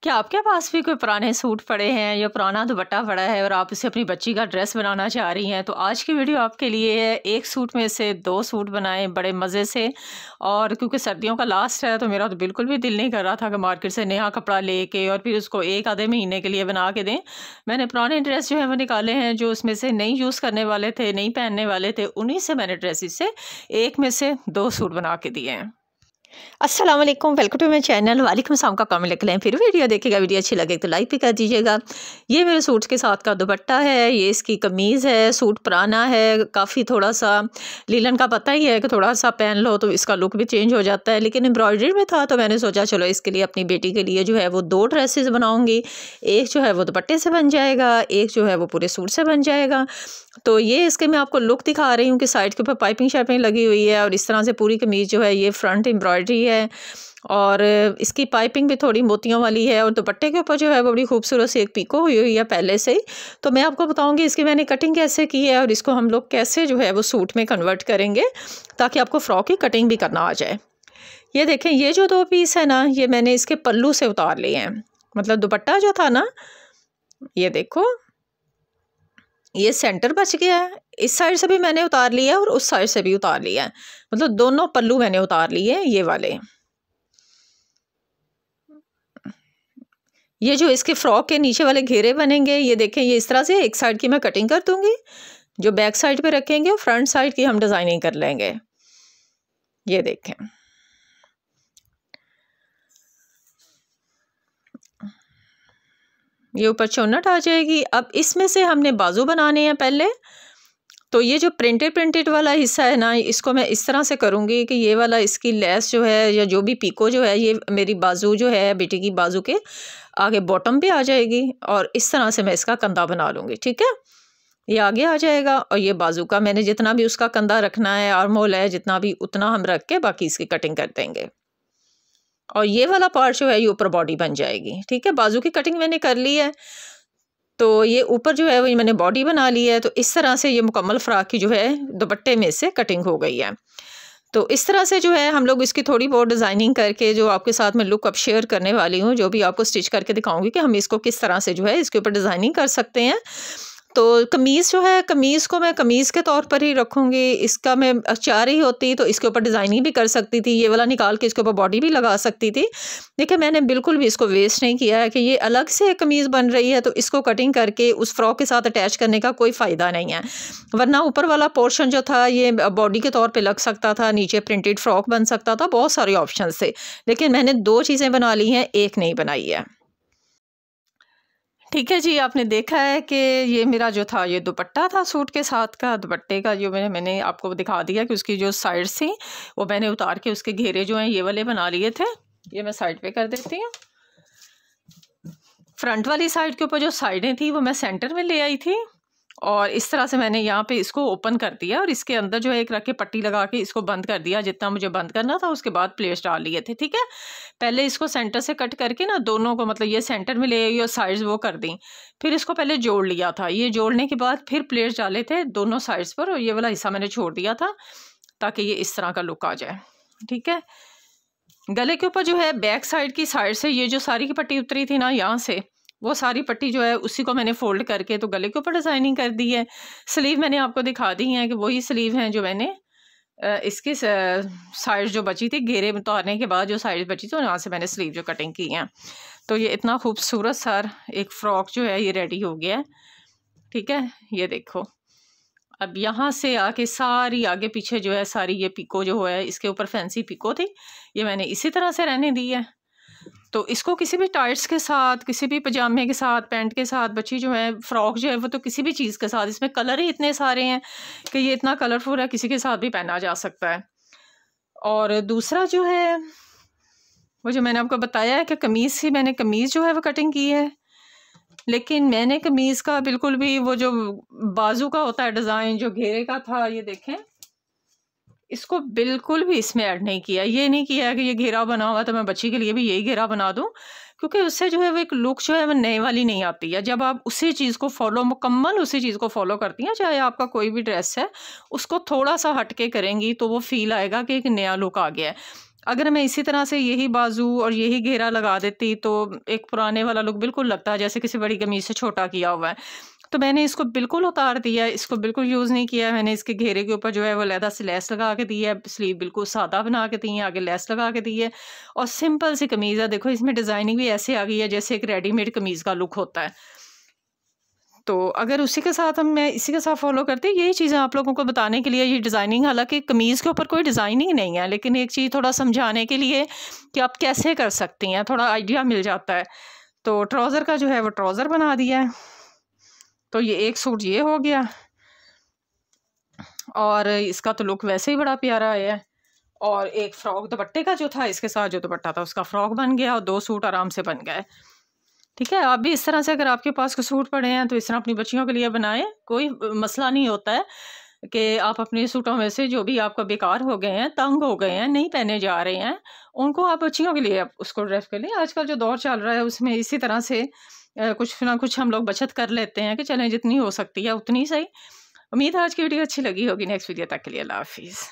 क्या आपके पास भी कोई पुराने सूट पड़े हैं या पुराना दुपट्टा पड़ा है और आप उसे अपनी बच्ची का ड्रेस बनाना चाह रही हैं? तो आज की वीडियो आपके लिए है। एक सूट में से 2 सूट बनाएं बड़े मज़े से। और क्योंकि सर्दियों का लास्ट है तो मेरा तो बिल्कुल भी दिल नहीं कर रहा था कि मार्केट से नया कपड़ा लेके और फिर उसको एक आधे महीने के लिए बना के दें। मैंने पुराने ड्रेस जो है वो निकाले हैं, जो उसमें से नहीं यूज़ करने वाले थे, नहीं पहनने वाले थे, उन्हीं से मैंने ड्रेसेस से एक में से 2 सूट बना के दिए हैं। अस्सलाम वालेकुम, वेलकम टू माई चैनल। वालेकुम सलाम का कमेंट लिख लें, फिर वीडियो देखिएगा। वीडियो अच्छी लगे तो लाइक भी कर दीजिएगा। ये मेरे सूट के साथ का दुपट्टा है, ये इसकी कमीज़ है। सूट पुराना है काफ़ी, थोड़ा सा लीलन का पता ही है कि थोड़ा सा पहन लो तो इसका लुक भी चेंज हो जाता है, लेकिन एम्ब्रॉयडरी में था तो मैंने सोचा चलो इसके लिए अपनी बेटी के लिए जो है वो 2 ड्रेसेस बनाऊँगी। एक जो है वो दुपट्टे से बन जाएगा, एक जो है वो पूरे सूट से बन जाएगा। तो ये इसके मैं आपको लुक दिखा रही हूँ कि साइड के ऊपर पाइपिंग शाइपिंग लगी हुई है और इस तरह से पूरी कमीज़ जो है ये फ्रंट एम्ब्रॉयडरी है और इसकी पाइपिंग भी थोड़ी मोतियों वाली है और दुपट्टे के ऊपर जो है वो बड़ी खूबसूरत सी एक पीको हुई हुई है पहले से ही। तो मैं आपको बताऊंगी इसकी मैंने कटिंग कैसे की है और इसको हम लोग कैसे जो है वो सूट में कन्वर्ट करेंगे ताकि आपको फ्रॉक की कटिंग भी करना आ जाए। ये देखें, ये जो 2 पीस है ना, ये मैंने इसके पल्लू से उतार लिए हैं। मतलब दुपट्टा जो था ना, ये देखो, ये सेंटर बच गया है। इस साइड से भी मैंने उतार लिया है और उस साइड से भी उतार लिया है। मतलब दोनों पल्लू मैंने उतार लिए ये वाले। ये जो इसके फ्रॉक के नीचे वाले घेरे बनेंगे, ये देखें, ये इस तरह से एक साइड की मैं कटिंग कर दूंगी, जो बैक साइड पे रखेंगे और फ्रंट साइड की हम डिजाइनिंग कर लेंगे। ये देखें, ये ऊपर चौनट आ जाएगी। अब इसमें से हमने बाजू बनाने हैं पहले। तो ये जो प्रिंटेड वाला हिस्सा है ना, इसको मैं इस तरह से करूँगी कि ये वाला इसकी लेस जो है या जो भी पीको जो है, ये मेरी बाजू जो है बेटी की बाजू के आगे बॉटम पे आ जाएगी और इस तरह से मैं इसका कंधा बना लूँगी। ठीक है, ये आगे आ जाएगा और ये बाजू का मैंने जितना भी उसका कंधा रखना है, आर्म होल है जितना भी, उतना हम रख के बाकी इसकी कटिंग कर देंगे। और ये वाला पार्ट जो है ये ऊपर बॉडी बन जाएगी। ठीक है, बाजू की कटिंग मैंने कर ली है, तो ये ऊपर जो है वही मैंने बॉडी बना ली है। तो इस तरह से ये मुकम्मल फ्रॉक की जो है दुपट्टे में से कटिंग हो गई है। तो इस तरह से जो है हम लोग इसकी थोड़ी बहुत डिज़ाइनिंग करके जो आपके साथ में लुक अब शेयर करने वाली हूँ, जो भी आपको स्टिच करके दिखाऊंगी कि हम इसको किस तरह से जो है इसके ऊपर डिज़ाइनिंग कर सकते हैं। तो कमीज़ जो है, कमीज़ को मैं कमीज़ के तौर पर ही रखूँगी। इसका मैं चाह रही होती तो इसके ऊपर डिज़ाइनिंग भी कर सकती थी, ये वाला निकाल के इसके ऊपर बॉडी भी लगा सकती थी। देखिए, मैंने बिल्कुल भी इसको वेस्ट नहीं किया है कि ये अलग से कमीज़ बन रही है तो इसको कटिंग करके उस फ्रॉक के साथ अटैच करने का कोई फ़ायदा नहीं है। वरना ऊपर वाला पोर्शन जो था ये बॉडी के तौर पर लग सकता था, नीचे प्रिंटेड फ्रॉक बन सकता था, बहुत सारे ऑप्शन थे। लेकिन मैंने 2 चीज़ें बना ली हैं, एक नहीं बनाई है। ठीक है जी, आपने देखा है कि ये मेरा जो था ये दुपट्टा था सूट के साथ का। दुपट्टे का जो मैंने आपको दिखा दिया कि उसकी जो साइड्स थी वो मैंने उतार के उसके घेरे जो हैं ये वाले बना लिए थे। ये मैं साइड पे कर देती हूँ। फ्रंट वाली साइड के ऊपर जो साइडें थी वो मैं सेंटर में ले आई थी और इस तरह से मैंने यहाँ पे इसको ओपन कर दिया और इसके अंदर जो है एक रख के पट्टी लगा के इसको बंद कर दिया जितना मुझे बंद करना था। उसके बाद प्लेट्स डाल लिए थे। ठीक है, पहले इसको सेंटर से कट करके ना दोनों को, मतलब ये सेंटर में ले आई और साइड्स वो कर दी। फिर इसको पहले जोड़ लिया था, ये जोड़ने के बाद फिर प्लेट्स डाले थे दोनों साइड्स पर और ये वाला हिस्सा मैंने छोड़ दिया था ताकि ये इस तरह का लुक आ जाए। ठीक है, गले के ऊपर जो है बैक साइड की साइड से ये जो सारी की पट्टी उतरी थी ना, यहाँ से वो सारी पट्टी जो है उसी को मैंने फोल्ड करके तो गले के ऊपर डिज़ाइनिंग कर दी है। स्लीव मैंने आपको दिखा दी है कि वही स्लीव हैं जो मैंने इसकी साइड जो बची थी, घेरे में उतारने के बाद जो साइड बची थी वहाँ से मैंने स्लीव जो कटिंग की हैं। तो ये इतना खूबसूरत सर एक फ़्रॉक जो है ये रेडी हो गया है। ठीक है, ये देखो, अब यहाँ से आके सारी आगे पीछे जो है सारी ये पिको जो है इसके ऊपर फैंसी पिको थी, ये मैंने इसी तरह से रहने दी है। तो इसको किसी भी टाइट्स के साथ, किसी भी पजामे के साथ, पैंट के साथ, बच्ची जो है फ्रॉक जो है वो तो किसी भी चीज़ के साथ, इसमें कलर ही इतने सारे हैं कि ये इतना कलरफुल है, किसी के साथ भी पहना जा सकता है। और दूसरा जो है वो जो मैंने आपको बताया है कि कमीज़ से मैंने कमीज़ जो है वो कटिंग की है, लेकिन मैंने कमीज़ का बिल्कुल भी वो जो बाजू का होता है डिज़ाइन जो घेरे का था, ये देखें, इसको बिल्कुल भी इसमें ऐड नहीं किया। ये नहीं किया कि ये घेरा बना हुआ तो मैं बच्ची के लिए भी यही घेरा बना दूं, क्योंकि उससे जो है वो एक लुक जो है वो नए वाली नहीं आती है। जब आप उसी चीज़ को मुकम्मल उसी चीज़ को फॉलो करती हैं, चाहे आपका कोई भी ड्रेस है, उसको थोड़ा सा हट के करेंगी तो वो फील आएगा कि एक नया लुक आ गया है। अगर मैं इसी तरह से यही बाजू और यही घेरा लगा देती तो एक पुराने वाला लुक बिल्कुल लगता है जैसे किसी बड़ी कमीज से छोटा किया हुआ है। तो मैंने इसको बिल्कुल उतार दिया, इसको बिल्कुल यूज़ नहीं किया। मैंने इसके घेरे के ऊपर जो है वो अलहदा से लेस लगा के दी है, स्लीव बिल्कुल सादा बना के दी है, आगे लेस लगा के दी है और सिंपल सी कमीज़ है। देखो इसमें डिज़ाइनिंग भी ऐसे आ गई है जैसे एक रेडीमेड कमीज़ का लुक होता है। तो अगर उसी के साथ मैं इसी के साथ फॉलो करती, यही चीज़ें आप लोगों को बताने के लिए ये डिज़ाइनिंग, हालांकि कमीज़ के ऊपर कोई डिज़ाइनिंग नहीं है, लेकिन एक चीज़ थोड़ा समझाने के लिए कि आप कैसे कर सकती हैं, थोड़ा आइडिया मिल जाता है। तो ट्राउज़र का जो है वो ट्राउज़र बना दिया है। तो ये एक सूट ये हो गया और इसका तो लुक वैसे ही बड़ा प्यारा है। और एक फ़्रॉक दुपट्टे का जो था, इसके साथ जो दुपट्टा था उसका फ़्रॉक बन गया और 2 सूट आराम से बन गए। ठीक है, आप भी इस तरह से अगर आपके पास कोई सूट पड़े हैं तो इस तरह अपनी बच्चियों के लिए बनाएं। कोई मसला नहीं होता है कि आप अपने सूटों में से जो भी आपका बेकार हो गए हैं, तंग हो गए हैं, नहीं पहने जा रहे हैं, उनको आप बच्चियों के लिए आप उसको ड्रेस कर लें। आजकल जो दौर चल रहा है उसमें इसी तरह से कुछ ना कुछ हम लोग बचत कर लेते हैं कि चलें जितनी हो सकती है उतनी सही। उम्मीद है आज की वीडियो अच्छी लगी होगी। नेक्स्ट वीडियो तक के लिए अल्लाह हाफिज़।